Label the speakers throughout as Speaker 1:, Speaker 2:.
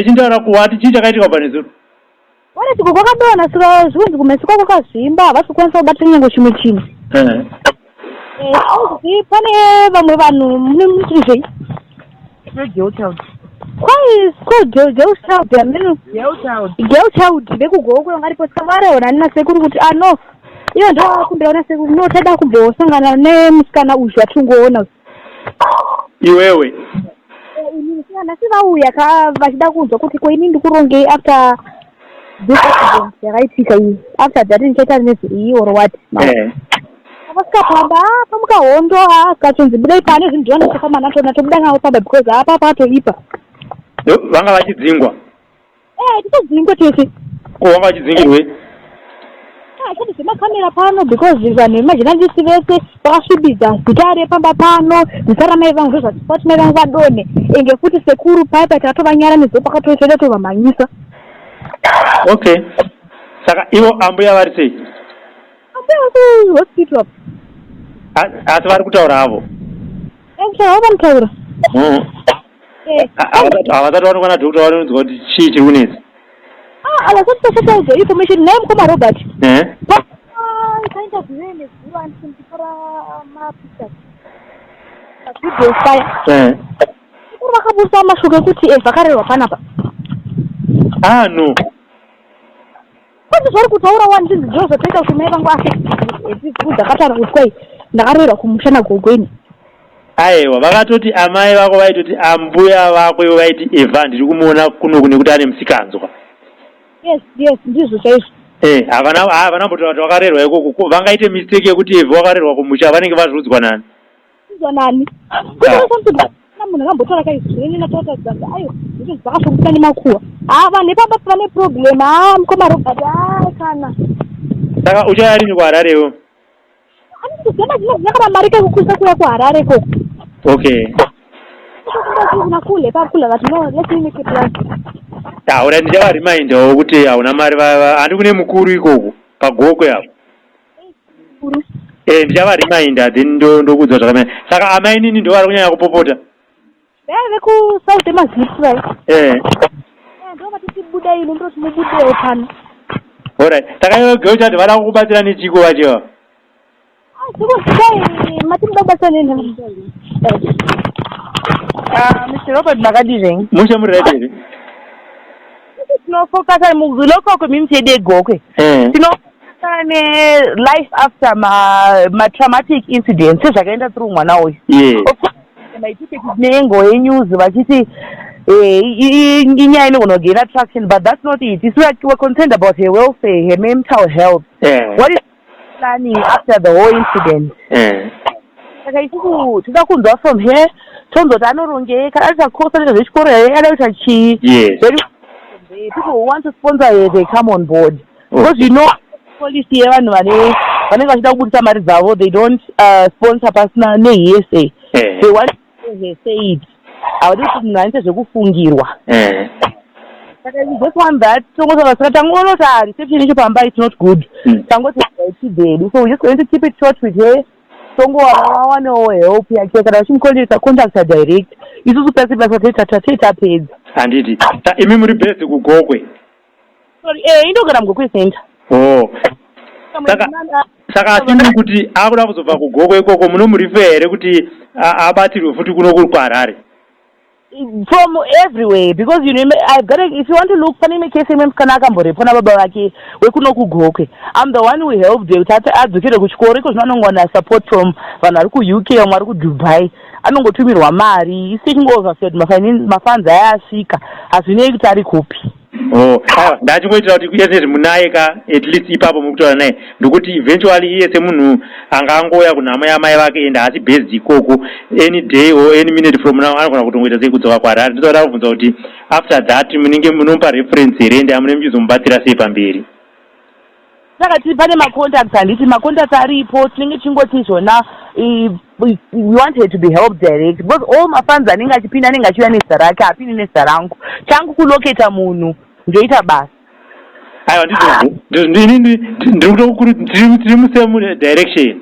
Speaker 1: Chindara kuwati chicha kaitika panezuru.
Speaker 2: Wale chiko kwakadona sika zvinzi kumesika kwakazvimba vasikwanisa kubata nyango chimwe chinhu. Pane vamwe vanhu mune muchizvei.
Speaker 3: Geochild.
Speaker 2: Why is called Geochild? I mean
Speaker 3: Geochild.
Speaker 2: VeKuGokwe ngaripo savareona nina sekuru kuti ano. Iyo ndo akumbeona sekuru no tada kumbosangana nemusikana uzvi watungoona.
Speaker 1: Iwewe.
Speaker 2: Nasivauya vachida kunzwa kuti koini ndikuronge after this accident yakaitika iyi after that ndichaita nezviri or what. Vasikapamba pamukahondo akachonzi budai pane zvinhu zvanosakama natona tobuda nawo pamba because apa patoipa.
Speaker 1: Vanga vachidzingwa.
Speaker 2: Titodzingwa tese.
Speaker 1: Vanga vachidzingirwe.
Speaker 2: Chati zvemakamera pano because vanhu vemazhinandisi vese vakasvibidza guta repamba pano nzara mai vangu zvazvati mai vangu vadonhe enge futi sekuru paipa takatovanyara nezo pakatoita tovamhanyisa.
Speaker 1: Okay. Saka ivo ambuya vari sei?
Speaker 2: Ambuya hospital.
Speaker 1: Asi vari kutaura avo?
Speaker 2: Avo vanotaura.
Speaker 1: Havasati vanokwana dhokota vanonzwa kuti chii chiri kunetsa?
Speaker 2: Havasati tasataudza information naye mukoma Robert. Kaita zvivene zviva andisindipara mapictures. Video fire. Kuri vakabusa mashoko ekuti vhakarerwa panapa.
Speaker 1: No.
Speaker 2: Kwazvo zvari kutaura wanzvinzi zvozotoita kuti mai vangu afe dzakatara kuti kwai ndakarerwa kumusha naGogweni.
Speaker 1: Aiwa vakatoti amai vako vaitoti ambuya vako ivo vaiti Eva ndiri kumuona kunoku nekuti ane musikanzwa.
Speaker 2: Yes ndizvo chaizvo.
Speaker 1: Havana mbotaura kuti wakarerwa ikoko vangaite mistake yekuti Eva wakarerwa kumusha vanenge vazviudzwa nani?
Speaker 2: Udzwa nani? munhu akambotora kaizvini natota dzanga ayo izvo zvakashokuta nemakuwa vanhu pamba pane problem mukoma Robert kana
Speaker 1: saka uchaya rini kuHararewo
Speaker 2: anikuziva zvinakaba mari kekukurisa kuya kuHarare koko
Speaker 1: okay
Speaker 2: nakule pakula vati no let's make it plan
Speaker 1: ura ndichava reminder kuti hauna mari handi kune mukuru ikoko KuGokwe apo ndichava reminder then ndokudza zvakamira saka amai nini ndo vari kunyanya kupopota
Speaker 2: vekusouth emaziprai ndo vati tibuda ino ndoti mubudewo pano
Speaker 1: alright saka iwe girl child vada kukubatsira nechiko vachiva
Speaker 2: zvikuzidai matinoda kubatsira nenhema
Speaker 3: Mr. Robert makadizvenyi
Speaker 1: mushe muri right here
Speaker 3: tinofocasa mulocal community yedu yeGokwe tinofocasa ne-life after ma-traumatic incidents sezvakaenda through mwana uyu maitike tinengo yenews vachiti inyaya inogona kugain traction but that's not it. It's like we're concerned about her welfare, her mental health. What is planning after the whole incident? Saka isuku tida kunzwa from here tonzoti anorongeka achakosa nezvechikoro adaita chii. People who want to sponsor her, they come on board. Because you know policy yevanhu vanenge vachida kubudisa mari dzavo, they don't sponsor pasina nehearsay. They want to say it. Havadi kuti munhu aite zvekufungirwa. Saka we just want that. Saka tangoona kuti reception icho pamba is not good. Tangoti dead. So we're just going to keep it short with her. Tongowawanewo help yake kana vachimukonekta contact direct. Isusu pasi tata pedza.
Speaker 1: Handiti. Imi muri base KuGokwe.
Speaker 3: Sorry, indogara muGokwe center.
Speaker 1: Saka asini kuti akuda kuzobva KuGokwe ikoko munomurife here kuti abatirwe futi kuno kuri kuHarare.
Speaker 3: From everywhere, because you know, I've got if you want to look funny, make case kanaka mbore pona baba wake wekuno KuGokwe. I'm the one who helped you tata adzokere kuchikoro because vanongona support from vanhu vari kuUK vamwe vari kuDubai. Anongotumirwa mari isingova said mafanza ayasvika hazvinei kuti ari kupi.
Speaker 1: Ndachingoitira kuti kuyese munaika at least ipapo mukutaura naye ndokuti eventually iye semunhu angangoya kunhama yamai vake ende asi based ikoko any day or any minute from now anogona kutongoita sei kudzoka kuHarare. Ndotoda kubvunza kuti after that munenge munomupa reference here ende amune muchizomubatsira sei pamberi.
Speaker 3: Saka tiri pane macontacts handiti macontacts aripo tinenge tichingoti zvona we want her to be helped direct because all mafunds anenge achipinda anenge achiuya nezita rake hapindi nezita rangu changu kuloketa munhu ndoita basa.
Speaker 1: Aiwa ndiri kutokuti tiri musame direction.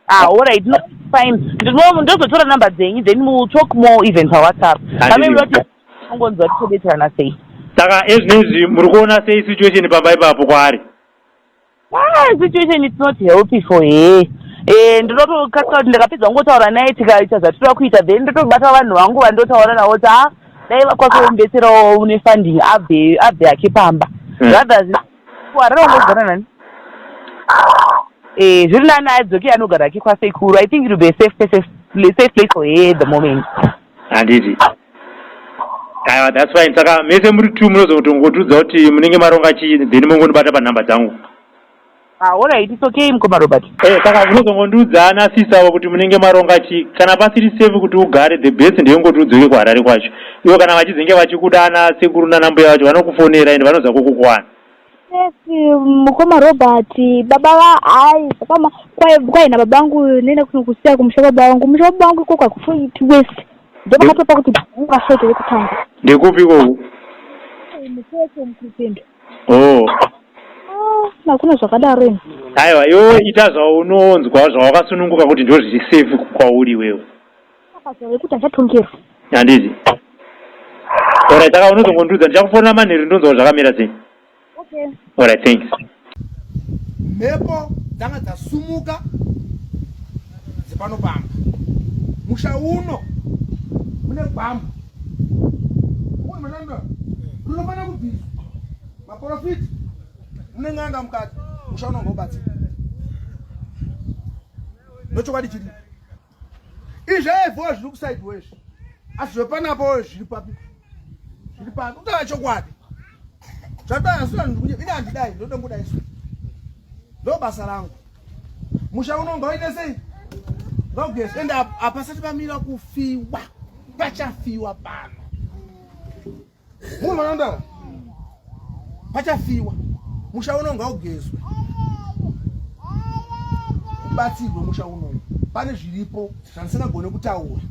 Speaker 3: Alright, no, fine. Ndozotora number dzenyu then we'll talk more even pa WhatsApp. Ngonzwa tibetserana sei.
Speaker 1: Saka ezvinezvi muri kuona sei situation pamba ipapo kwaari?
Speaker 3: Situation is not healthy for her. Ndinotokasika kuti ndikapedza kungotaura naye tikaita zvatinoda kuita then ndotobata vanhu vangu vandotaura navo kuti dai vakwanisa kumbetserawo une funding abve ake pamba. Rather kuHarare ungogara nani? Zviri nani adzoke anogara ake kwasekuru. I think it will be a safe place for her at the moment.
Speaker 1: Handiti. Aiwa, that's fine. Saka mese muri two munozotongotudza kuti munenge maronga chii then mungondibata panhamba dzangu.
Speaker 3: Alright, it's okay mukoma Robert.
Speaker 1: Saka munozongondiudzana sisawo kuti munenge maronga chii kana pasiri safe kuti ugare the best ndeyongoti udzoke kuHarare kwacho. Iwo kana vachizenge vachikudana sekuru nanambuya vacho vanokufonera ende vanoza kukukwana.
Speaker 2: Yes, mukoma Robert, baba hai kama kwaina babangu nenda kusiya kumsha baba wangu ikoko akufuiti west. Ndio makatopa kuti ungashote wekutanga.
Speaker 1: Ndekupi koko?
Speaker 2: Mukoko mukupendo. Nakuna zvakadaro ino.
Speaker 1: Aiwa, iwe ita zvaunonzwa zvawakasununguka kuti ndo zviri safe kwauri iwewe.
Speaker 2: Akazowe kuti achatongerwa.
Speaker 1: Handiti. Alright, saka unozongondiudza ndichakufonera manheru ndonzwa zvakamira sei.
Speaker 2: Okay.
Speaker 1: Alright, thanks.
Speaker 4: Mhepo dzanga dzasumuka dzipanopamba. Musha uno mune bamba. Uwe mananda. Unofana kubvisa. Maprofiti. Munenge anga mukati. Musha uno ngobatsira. Ndochokwadi chiri. Izvevo zviri kusideways. Asi zvepanapo zviri papi. Zviri papi. Kutaura chokwadi. Zvadai asura ndikunyepinda handidai ndoda kudai. Ndo basa rangu. Musha unonga waite sei? ngaugesi ende apasati pamira kufiwa pachafiwa pano mumanandala pachafiwa mushaona ngaugezwe kubatsirwe mushaona pane zviripo zvandisingagone kutaura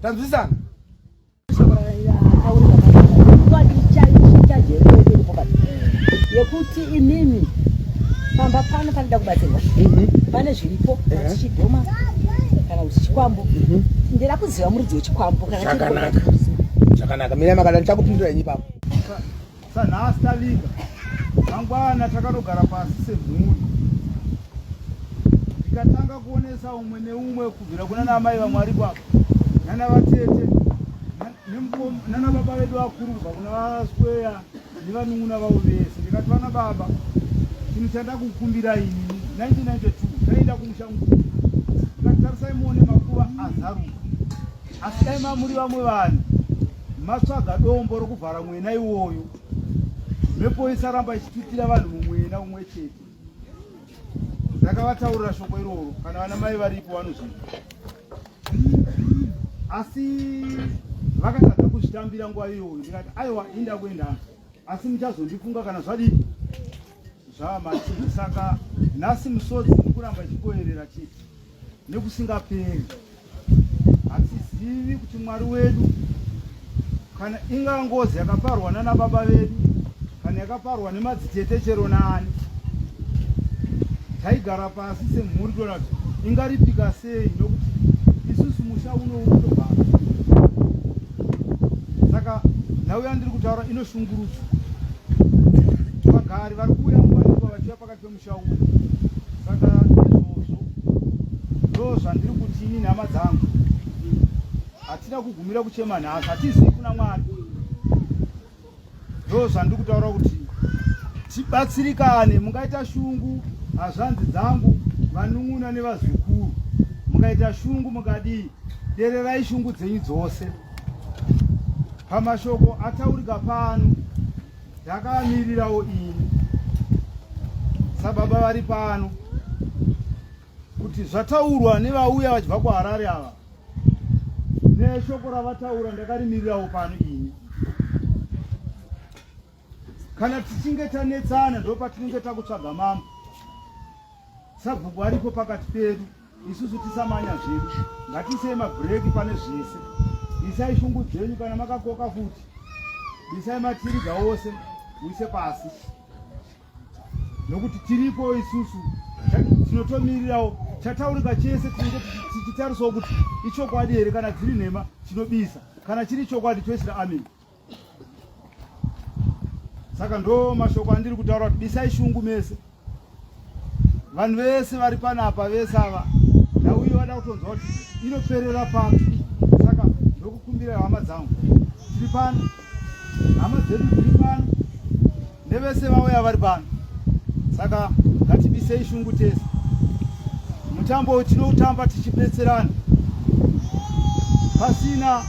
Speaker 4: tanzwisana
Speaker 5: yekuti inini pamba pano panoda kubatsirwa pane zviripo chichidhoma kana kuti chikwambo ndira kuziva muridzi wechikwambo
Speaker 4: chakanaka mina makada ndichakupindura inyi papo
Speaker 6: sanhasi taviga mangwana takanogara pasi semhuri tikatanga kuonesa umwe neumwe kubvira kuna namai vamwari baba nana vatete nana baba vedu vakuru kubva kuna vasweya nevanun'una vavo vese ndikati vana baba chinhu chanda kukumbira ini 1992 taenda kumushangu tikati tarisai muone makuva azaruka asi dai mamuri vamwe vanhu matsvaga dombo rokuvhara mwena iwoyo mhepo isaramba ichitutira vanhu mumwena umwe chete ndakavataurira shoko iroro kana vana mai varipo vanozviita asi vakatadza kuzvitambira nguva iyoyo ndikati aiwa inda kuenda asi muchazondifunga kana zvadii zvamativi saka nhasi musodzi nekuramba ichikoerera chete nekusingaperi hatizivi kuti mwari wedu kana inga ngozi yakaparwa nana baba vedu kana yakaparwa nemadzitete chero naani taigara pasi semhuri tona kuti ingaripika sei nokuti isusu musha unoutobvara saka nhauya ndiri kutaura inoshungurudza vagari vari kuuya nguvanikwa vachiva pakati pemusha uno saka izvozvo ndo zvandiri kuti ini nhama dzangu hatina kugumira kuchema nhasi hatizivi kuna mwari ndo zvandiri kutaura kuti tibatsirikane mungaita shungu hazvanzi dzangu vanun'una nevazvikuru mungaita shungu mukadii dererai shungu dzenyu dzose pamashoko ataurika pano ndakamirirawo ini sababa vari pano kuti zvataurwa nevauya vachibva kuharare ava neshoko ravataura ndakarimirirawo pano ini kana tichinge tanetsana ndo patinenge takutsvaga mambo sabhuku aripo pakati pedu isusu tisamanya zvedu ngatisei mabhureki pane zvese isai shungu dzenyu kana makakoka futi isai matiriga ose muise pasi nokuti tiripo isusu tinotomirirawo chataurika chese tinenge tichitarisawo kuti ichokwadi here kana dziri nhema tinobisa kana chiri chokwadi toisira ameni saka ndo mashoko andiri kutaura kuti bisai shungu mese vanhu vese vari panapa vese ava nauyo vada kutonzwa kuti inoperera papi saka ndokukumbira hama dzangu tiri pano hama dzedu dziri pano nevese vauya vari pano saka ngatibisei shungu tese mutambo tinoutamba tichibetserana pasina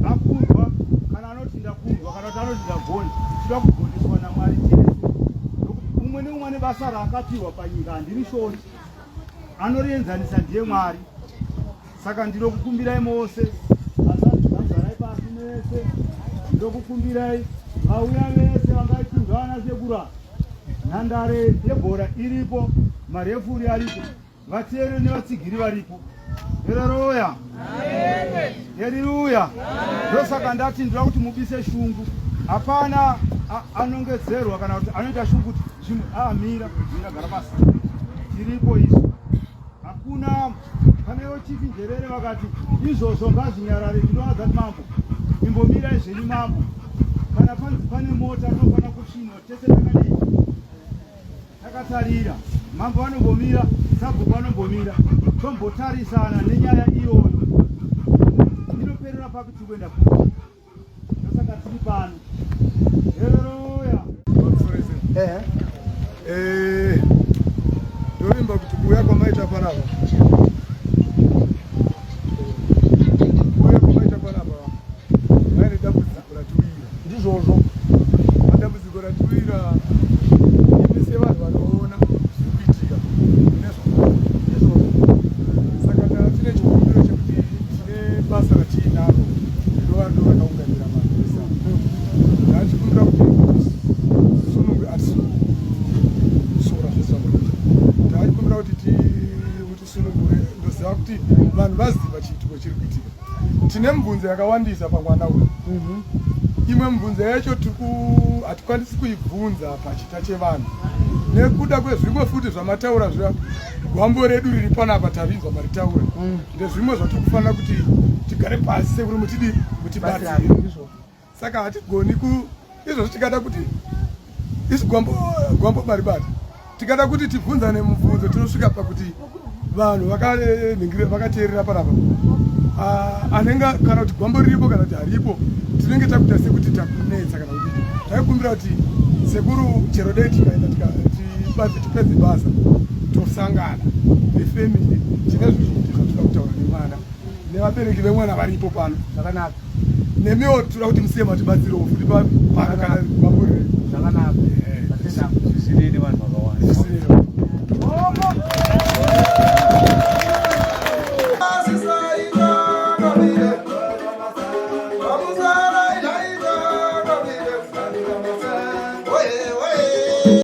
Speaker 6: akundwa kana anoti ndakundwa kana kuti anoti ndagoni tida kugondeswa namwari tese umwe neumwe nebasa raakapiwa panyika handiri shoti anorienzanisa ndiye mwari saka ndinokukumbirai mose asazarai pasi mese ndinokukumbirai vauya vese vangaitunzwa vana sekura nhandare yebhora iripo marefuri aripo vateere nevatsigiri varipo hereroya heriruya ndosaka ndati ndira kuti mubise shungu hapana anongedzerwa kana kuti anoita shungu kuti zvimwe amira gara pasi tiripo isu hakuna panewo chifi njerere vakati izvozvo ngazvinyarare ndinoadza mambo imbomirai zvenyu mambo kana pane mota tinofana kuchinwa tese takadii takatarira mambo vanombomira sabhuku vanombomira tombotarisana nenyaya iyoyo inoperera papi tikuenda kuti ndosaka tiri pano hereroya
Speaker 4: ndovimba kuti kuuya kwamaita panapa vaine dambudziko ratiwira ndizvozvo madambudziko ratiwira imi sevanhu vanoona zviri kuitika nezva tine mibvunzo yakawandisa pamwana uyu. Imwe mibvunzo yacho hatikwanisi kuibvunza pachita chevanhu nekuda kwezvimwe futi zvamataura zviya gwambo redu riri panapa tarinzwa maritaura ndezvimwe zvatikufanira kuti tigare pasi sekuri mutibatsire. Saka hatigoni izvozvo tikada kuti isi gwambo baribari tikada kuti tibvunzane mubvunzo tinosvika pakuti vanhu vakateerera panapa anenge kana kuti gwambo riripo kana kuti haripo tinenge takuita sekuti takunetsa kana kuti taikumbira kuti sekuru chero dei tikaenda tipedze basa tosangana nefamily tine zvizhinji zvatoda kutaura nemwana nevabereki vemwana varipo pano zvakanaka nemiwo toda kuti musiye matibatsirewo futi pano kana gwambo riri zvakanaka zvisinei nevanhu vakawanda.